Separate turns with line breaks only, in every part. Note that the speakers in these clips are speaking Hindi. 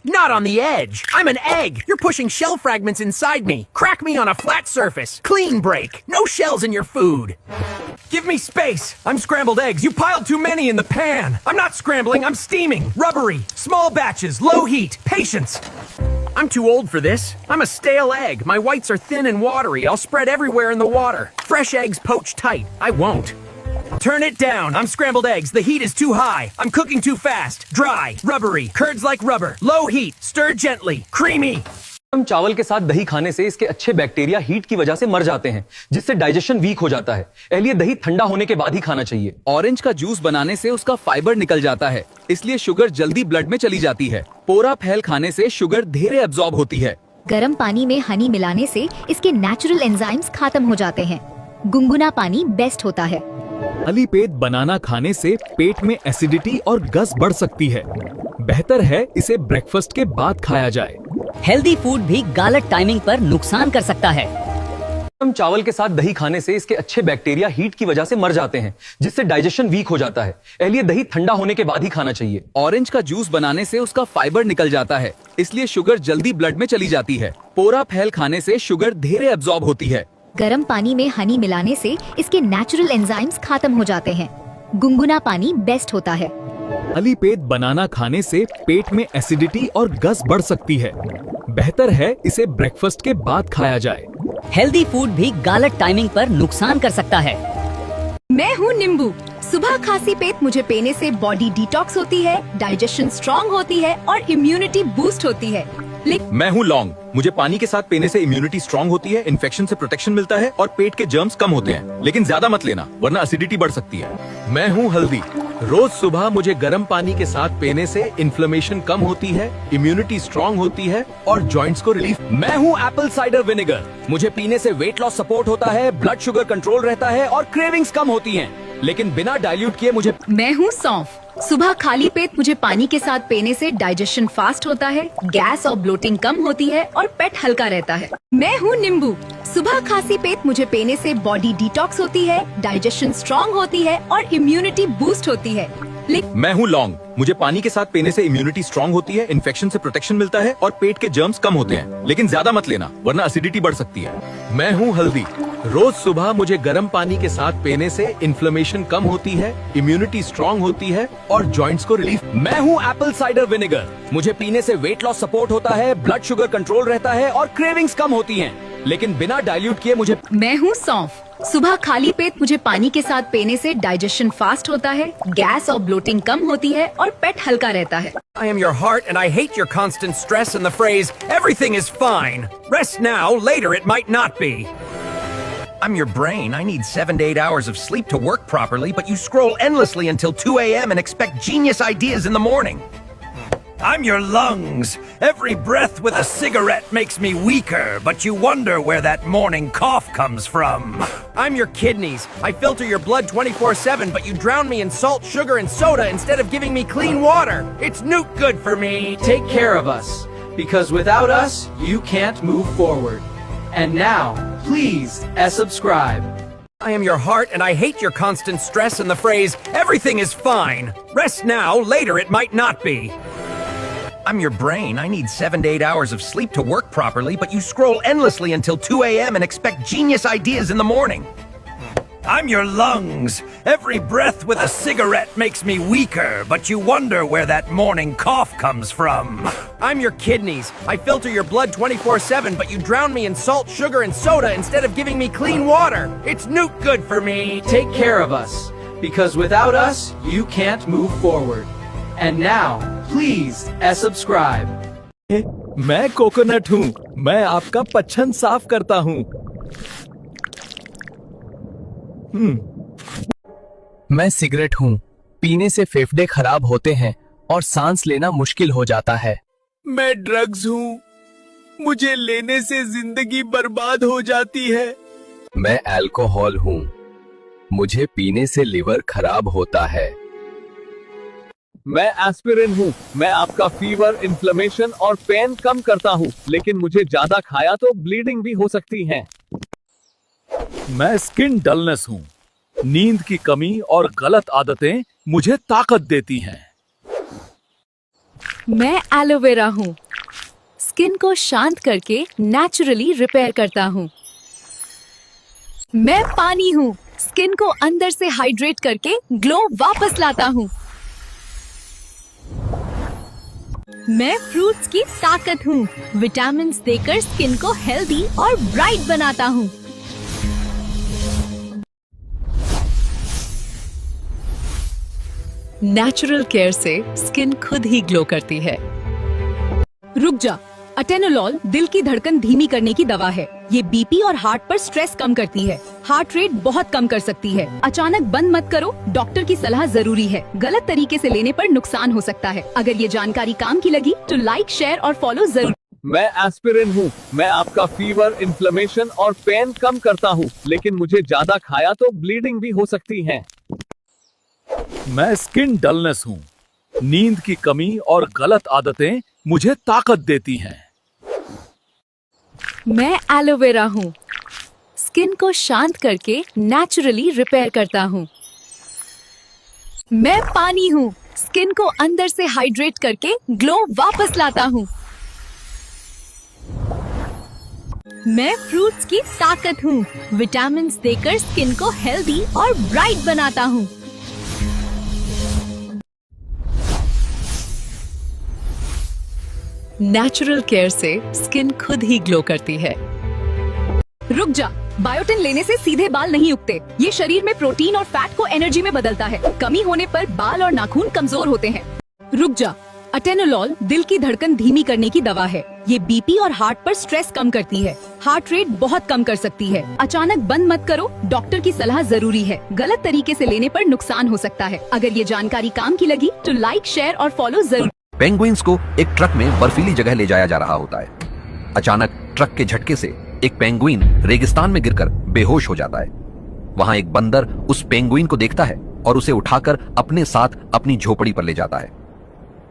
Not on the edge. I'm an egg. You're pushing shell fragments inside me. Crack me on a flat surface. Clean break. No shells in your food. Give me space. I'm scrambled eggs. You piled too many in the pan. I'm not scrambling. I'm steaming. Rubbery. Small batches. Low heat. Patience. I'm too old for this. I'm a stale egg. My whites are thin and watery. I'll spread everywhere in the water. Fresh eggs poach tight. I won't. Turn it down. I'm scrambled eggs. The heat is too high. I'm cooking too fast. Dry. Rubbery. Curds like rubber. Low heat. Stir gently. Creamy.
हम चावल के साथ दही खाने से इसके अच्छे बैक्टीरिया हीट की वजह से मर जाते हैं, जिससे डाइजेशन वीक हो जाता है। इसलिए दही ठंडा होने के बाद ही खाना चाहिए।
ऑरेंज का जूस बनाने से उसका फाइबर निकल जाता है, इसलिए शुगर जल्दी ब्लड में चली जाती है। पोरा फैल खाने से शुगर धीरे एब्जॉर्ब होती है।
गर्म पानी में हनी मिलाने से इसके नेचुरल एंजाइम्स खत्म हो जाते हैं। गुनगुना पानी बेस्ट होता है।
खाली पेट बनाना खाने से पेट में एसिडिटी और गैस बढ़ सकती है। बेहतर है इसे ब्रेकफास्ट के बाद खाया जाए।
हेल्दी फूड भी गलत टाइमिंग पर नुकसान कर सकता है।
हम चावल के साथ दही खाने से इसके अच्छे बैक्टीरिया हीट की वजह से मर जाते हैं, जिससे डाइजेशन वीक हो जाता है। इसलिए दही ठंडा होने के बाद ही खाना चाहिए।
ऑरेंज का जूस बनाने से उसका फाइबर निकल जाता है, इसलिए शुगर जल्दी ब्लड में चली जाती है। पोरा फैल खाने से शुगर धीरे एब्जॉर्ब होती है।
गर्म पानी में हनी मिलाने से इसके नेचुरल एंजाइम्स खत्म हो जाते हैं। गुनगुना पानी बेस्ट होता है।
खाली पेट बनाना खाने से पेट में एसिडिटी और गैस बढ़ सकती है। बेहतर है इसे ब्रेकफास्ट के बाद खाया जाए।
हेल्दी फूड भी गलत टाइमिंग पर नुकसान कर सकता है।
मैं हूँ नींबू। सुबह खांसी पेट मुझे पीने से बॉडी डिटॉक्स होती है, डाइजेशन स्ट्रॉन्ग होती है और इम्यूनिटी बूस्ट होती है।
मैं हूँ लौंग। मुझे पानी के साथ पीने से इम्यूनिटी स्ट्रॉन्ग होती है, इन्फेक्शन से प्रोटेक्शन मिलता है और पेट के जर्म्स कम होते हैं। लेकिन ज्यादा मत लेना, वरना एसिडिटी बढ़ सकती है। मैं हूँ हल्दी। रोज सुबह मुझे गर्म पानी के साथ पीने से इन्फ्लेमेशन कम होती है, इम्यूनिटी स्ट्रॉन्ग होती है और जॉइंट्स को रिलीफ।
मैं हूँ एप्पल साइडर विनेगर। मुझे पीने से वेट लॉस सपोर्ट होता है, ब्लड शुगर कंट्रोल रहता है और क्रेविंग्स कम होती हैं। लेकिन बिना डाइल्यूट किए मुझे।
मैं हूँ सौंफ। सुबह खाली पेट मुझे पानी के साथ पीने से डाइजेशन फास्ट होता है, गैस और ब्लोटिंग कम होती है और पेट हल्का रहता है। मैं हूँ नींबू। सुबह खांसी पेट मुझे पीने से बॉडी डिटॉक्स होती है, डाइजेशन स्ट्रॉन्ग होती है और इम्यूनिटी बूस्ट होती है।
मैं हूँ लौंग। मुझे पानी के साथ पीने से इम्यूनिटी स्ट्रॉन्ग होती है, इन्फेक्शन से प्रोटेक्शन मिलता है और पेट के जर्म्स कम होते हैं। लेकिन ज्यादा मत लेना, वरना एसिडिटी बढ़ सकती है। मैं हूँ हल्दी। रोज सुबह मुझे गर्म पानी के साथ पीने से इन्फ्लेमेशन कम होती है, इम्यूनिटी स्ट्रॉन्ग होती है और जॉइंट्स को रिलीफ।
मैं हूँ एप्पल साइडर विनेगर। मुझे पीने से वेट लॉस सपोर्ट होता है, ब्लड शुगर कंट्रोल रहता है और क्रेविंग्स कम होती हैं। लेकिन बिना डाइल्यूट किए मुझे।
मैं हूँ सौंफ। सुबह खाली पेट मुझे पानी के साथ पीने से डाइजेशन फास्ट होता है, गैस और ब्लोटिंग कम होती है और पेट हल्का रहता है।
I am your heart and I hate your constant stress and the phrase, everything is fine. Rest now, later it might not be. I'm your brain. I need 7 to 8 hours of sleep to work properly, but you scroll endlessly until 2 a.m. and expect genius ideas in the morning. I'm your lungs. Every breath with a cigarette makes me weaker, but you wonder where that morning cough comes from. I'm your kidneys. I filter your blood 24/7, but you drown me in salt, sugar, and soda instead of giving me clean water. It's not good for me.
Take care of us, because without us, you can't move forward. And now, please subscribe.
I am your heart and I hate your constant stress and the phrase, everything is fine. Rest now, later it might not be. I'm your brain. I need 7 to 8 hours of sleep to work properly, but you scroll endlessly until 2 a.m. and expect genius ideas in the morning. I'm your lungs. Every breath with a cigarette makes me weaker, but you wonder where that morning cough comes from. I'm your kidneys. I filter your blood 24/7, but you drown me in salt, sugar, and soda instead of giving me clean water. It's not good for me.
Take care of us, because without us, you can't move forward. And now, please subscribe.
मैं कोकोनट हूँ। मैं आपका पच्छन साफ करता हूँ।
मैं सिगरेट हूँ। पीने से फेफड़े खराब होते हैं और सांस लेना मुश्किल हो जाता है।
मैं ड्रग्स हूँ। मुझे लेने से जिंदगी बर्बाद हो जाती है।
मैं अल्कोहल हूँ। मुझे पीने से लिवर खराब होता है।
मैं एस्पिरिन हूँ। मैं आपका फीवर, इन्फ्लेमेशन और पेन कम करता हूँ, लेकिन मुझे ज्यादा खाया तो ब्लीडिंग भी हो सकती है। मैं स्किन डलनेस हूँ। नींद की कमी और गलत आदतें मुझे ताकत देती हैं।
मैं एलोवेरा हूँ, स्किन को शांत करके नेचुरली रिपेयर करता हूँ। मैं पानी हूँ, स्किन को अंदर से हाइड्रेट करके ग्लो वापस लाता हूँ। मैं फ्रूट्स की ताकत हूँ, विटामिन्स देकर स्किन को हेल्दी और ब्राइट बनाता हूँ। नेचुरल केयर से स्किन खुद ही ग्लो करती है। रुक जा, अटेनोलॉल दिल की धड़कन धीमी करने की दवा है। ये बीपी और हार्ट पर स्ट्रेस कम करती है। हार्ट रेट बहुत कम कर सकती है। अचानक बंद मत करो, डॉक्टर की सलाह जरूरी है। गलत तरीके से लेने पर नुकसान हो सकता है। अगर ये जानकारी काम की लगी तो लाइक, शेयर और फॉलो जरूर।
मैं एस्पिरिन हूँ। मैं आपका फीवर, इन्फ्लेमेशन और पेन कम करता हूँ, लेकिन मुझे ज्यादा खाया तो ब्लीडिंग भी हो सकती है।
मैं स्किन डलनेस हूँ। नींद की कमी और गलत आदतें मुझे ताकत देती हैं।
मैं एलोवेरा हूँ, स्किन को शांत करके नेचुरली रिपेयर करता हूँ। मैं पानी हूँ, स्किन को अंदर से हाइड्रेट करके ग्लो वापस लाता हूँ। मैं फ्रूट्स की ताकत हूँ, विटामिन्स देकर स्किन को हेल्दी और ब्राइट बनाता हूँ। नेचुरल केयर से स्किन खुद ही ग्लो करती है। रुक जा, बायोटिन लेने से सीधे बाल नहीं उगते। ये शरीर में प्रोटीन और फैट को एनर्जी में बदलता है। कमी होने पर बाल और नाखून कमजोर होते हैं। रुक जा, अटेनोलॉल दिल की धड़कन धीमी करने की दवा है। ये बीपी और हार्ट पर स्ट्रेस कम करती है। हार्ट रेट बहुत कम कर सकती है। अचानक बंद मत करो, डॉक्टर की सलाह जरूरी है। गलत तरीके से लेने पर नुकसान हो सकता है। अगर ये जानकारी काम की लगी तो लाइक, शेयर और फॉलो जरूर।
पेंगुइन्स को एक ट्रक में बर्फीली जगह ले जाया जा रहा होता है। अचानक ट्रक के झटके से एक पेंगुइन रेगिस्तान में गिरकर बेहोश हो जाता है। वहां एक बंदर उस पेंगुइन को देखता है और उसे उठाकर अपने साथ अपनी झोपड़ी पर ले जाता है।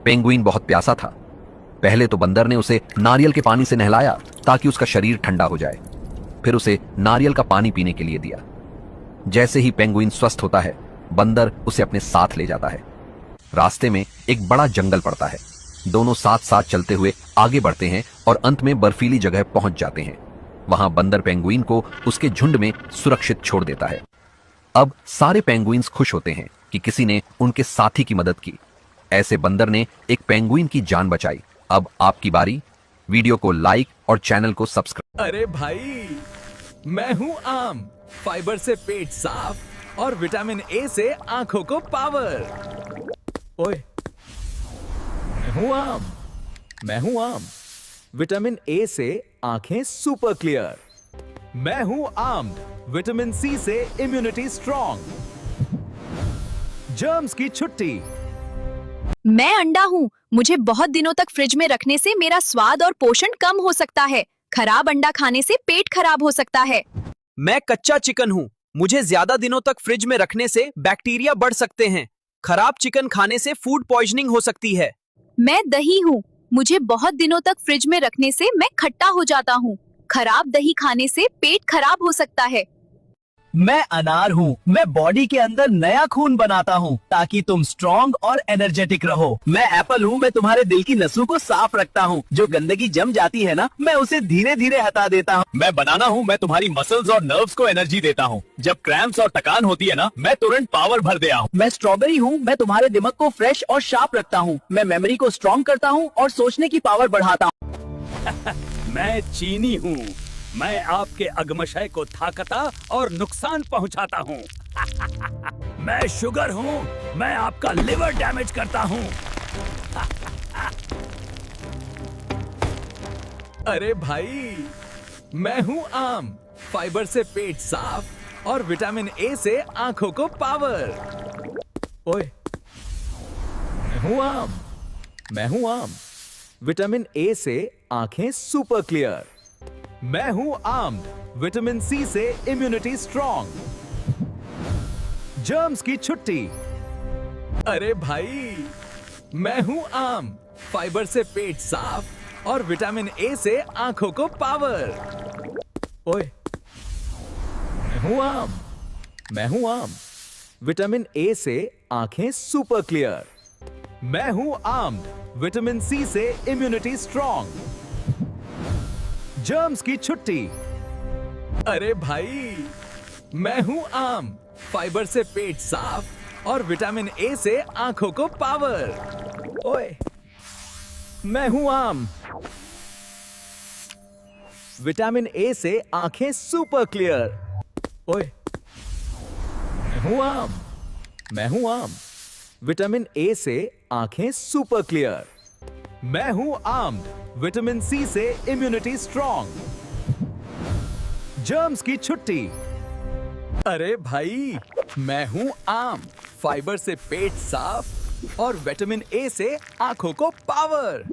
पेंगुइन बहुत प्यासा था। पहले तो बंदर ने उसे नारियल के पानी से नहलाया ताकि उसका शरीर ठंडा हो जाए। फिर उसे नारियल का पानी पीने के लिए दिया। जैसे ही पेंगुइन स्वस्थ होता है, बंदर उसे अपने साथ ले जाता है। रास्ते में एक बड़ा जंगल पड़ता है। दोनों साथ साथ चलते हुए आगे बढ़ते हैं और अंत में बर्फीली जगह पहुंच जाते हैं। वहां बंदर पेंगुइन को उसके झुंड में सुरक्षित छोड़ देता है। अब सारे पेंगुइन्स खुश होते हैं कि किसी ने उनके साथी की मदद की। ऐसे बंदर ने एक पेंगुइन की जान बचाई। अब आपकी बारी। वीडियो को लाइक और चैनल को सब्सक्राइब।
अरे भाई, मैं हूं आम। फाइबर से पेट साफ और विटामिन ए से आंखों को पावर। ओए, मैं हूं आम। विटामिन ए से आंखें सुपर क्लियर। मैं हूं आर्म्ड। विटामिन सी से इम्यूनिटी स्ट्रॉन्ग। जर्म्स की छुट्टी।
मैं अंडा हूँ, मुझे बहुत दिनों तक फ्रिज में रखने से मेरा स्वाद और पोषण कम हो सकता है। खराब अंडा खाने से पेट खराब हो सकता है।
मैं कच्चा चिकन हूँ, मुझे ज्यादा दिनों तक फ्रिज में रखने से बैक्टीरिया बढ़ सकते हैं। खराब चिकन खाने से फूड पॉइजनिंग हो सकती है।
मैं दही हूँ, मुझे बहुत दिनों तक फ्रिज में रखने से मैं खट्टा हो जाता हूँ। खराब दही खाने से पेट खराब हो सकता है।
मैं अनार हूँ, मैं बॉडी के अंदर नया खून बनाता हूँ ताकि तुम स्ट्रॉन्ग और एनर्जेटिक रहो। मैं एप्पल हूँ, मैं तुम्हारे दिल की नसों को साफ रखता हूँ। जो गंदगी जम जाती है ना, मैं उसे धीरे धीरे हटा देता हूँ।
मैं बनाना हूँ, मैं तुम्हारी मसल्स और नर्व्स को एनर्जी देता हूँ। जब क्रैम्प्स और थकान होती है ना, मैं तुरंत पावर भर दे हूँ।
मैं स्ट्रॉबेरी हूँ, मैं तुम्हारे दिमाग को फ्रेश और शार्प रखता हूँ। मैं मेमोरी को स्ट्रॉन्ग करता हूँ और सोचने की पावर बढ़ाता हूँ।
मैं चीनी हूँ, मैं आपके अग्मशय को थाकता और नुकसान पहुंचाता हूँ। मैं शुगर हूँ, मैं आपका लिवर डैमेज करता हूँ।
अरे भाई, मैं हूं आम। फाइबर से पेट साफ और विटामिन ए से आंखों को पावर। ओए, मैं हूं आम। विटामिन ए से आंखें सुपर क्लियर। मैं हूं आर्म्ड। विटामिन सी से इम्यूनिटी स्ट्रॉन्ग। जर्म्स की छुट्टी। अरे भाई, मैं हूं आम। फाइबर से पेट साफ और विटामिन ए से आंखों को पावर। ओए, मैं हूं आम। विटामिन ए से आंखें सुपर क्लियर। मैं हूं आर्म्ड, विटामिन सी से इम्यूनिटी स्ट्रॉन्ग। जर्म्स की छुट्टी। अरे भाई, मैं हूं आम, फाइबर से पेट साफ और विटामिन ए से आंखों को पावर। ओए, मैं हूं आम, विटामिन ए से आंखें सुपर क्लियर। ओए, मैं हूं आम, विटामिन ए से आंखें सुपर क्लियर। मैं हूं आर्म्ड, विटामिन सी से इम्यूनिटी स्ट्रॉन्ग। जर्म्स की छुट्टी। अरे भाई, मैं हूं आम, फाइबर से पेट साफ और विटामिन ए से आंखों को पावर।